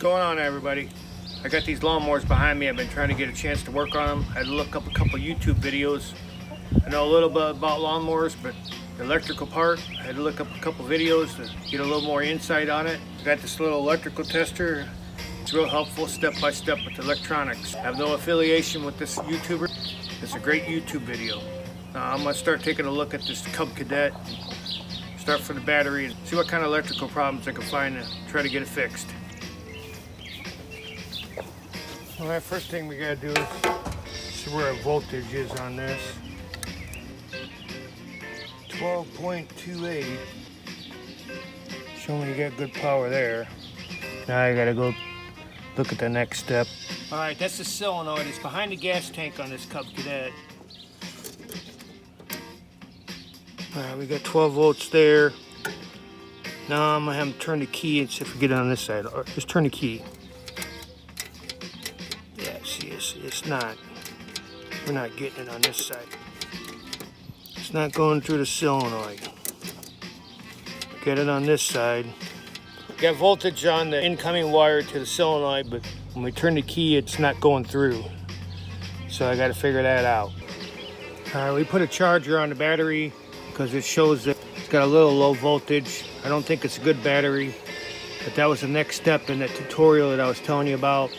going on, everybody? I got these lawnmowers behind me. I've been trying to get a chance to work on them. I had to look up a couple YouTube videos. I know a little bit about lawnmowers, but the electrical part, I had to look up a couple videos to get a little more insight on it. I got this little electrical tester. It's real helpful, step by step with electronics. I have no affiliation with this YouTuber. It's a great YouTube video. Now I'm gonna start taking a look at this Cub Cadet. Start for the battery and see what kind of electrical problems I can find and try to get it fixed. All right, first thing we gotta do is see where our voltage is on this. 12.28. Showing you got good power there. Now I gotta go look at the next step. All right, that's the solenoid. It's behind the gas tank on this Cub Cadet. All right, we got 12 volts there. Now I'm gonna have him turn the key and see if we get it on this side. Or just turn the key. Yeah, see, it's not. We're not getting it on this side. It's not going through the solenoid. Get it on this side. Got voltage on the incoming wire to the solenoid, but when we turn the key, it's not going through. So I got to figure that out. All right, we put a charger on the battery because it shows that it's got a little low voltage. I don't think it's a good battery, but that was the next step in the tutorial that I was telling you about.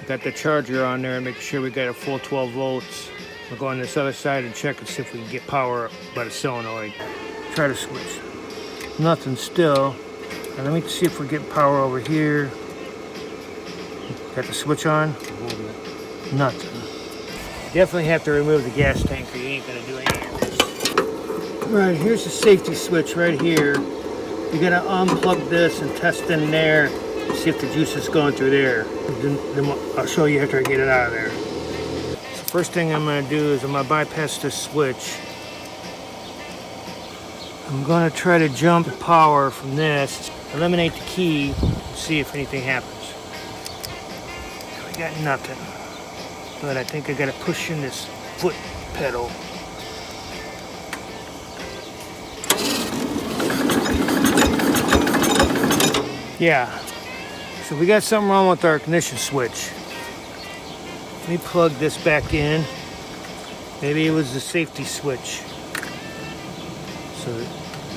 I got the charger on there and make sure we got a full 12 volts. We'll go on this other side and check and see if we can get power by the solenoid. Try to switch. Nothing still. Now let me see if we're getting power over here. Got the switch on? Nothing. Definitely have to remove the gas tank or you ain't gonna do anything. Right, here's the safety switch right here. You gotta unplug this and test in there. See if the juice is going through there. Then I'll show you after I get it out of there. So first thing I'm gonna do is I'm gonna bypass this switch. I'm gonna try to jump the power from this, eliminate the key, and see if anything happens. We got nothing. But I think I gotta push in this foot pedal. Yeah. So we got something wrong with our ignition switch. Let me plug this back in. Maybe it was the safety switch. So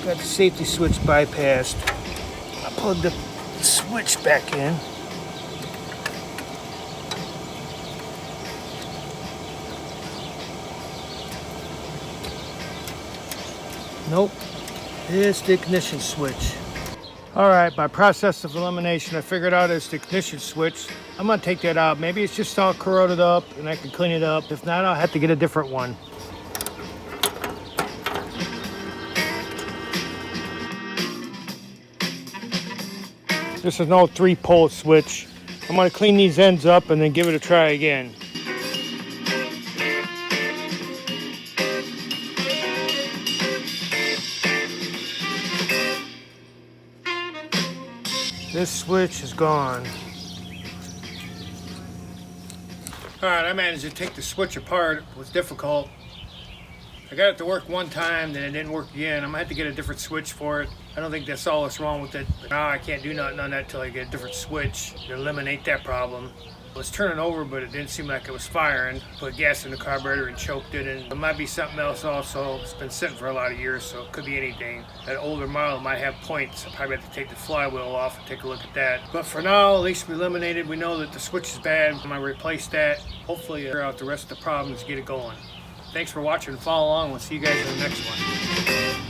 got the safety switch bypassed. I plugged the switch back in. Nope, it's the ignition switch. All right, by process of elimination, I figured out it's the ignition switch. I'm gonna take that out. Maybe it's just all corroded up and I can clean it up. If not, I'll have to get a different one. This is no 3-pole switch. I'm gonna clean these ends up and then give it a try again. This switch is gone. All right, I managed to take the switch apart. It was difficult. I got it to work one time, then it didn't work again. I'm gonna have to get a different switch for it. I don't think that's all that's wrong with it. But now I can't do nothing on that until I get a different switch to eliminate that problem. It was turning over, but it didn't seem like it was firing. Put gas in the carburetor and choked it, and it might be something else also. It's been sitting for a lot of years, so it could be anything. That older model might have points. I'll probably have to take the flywheel off and take a look at that. But for now, at least we eliminated. We know that the switch is bad. I'm gonna replace that. Hopefully figure out the rest of the problems, get it going. Thanks for watching and follow along. We'll see you guys in the next one.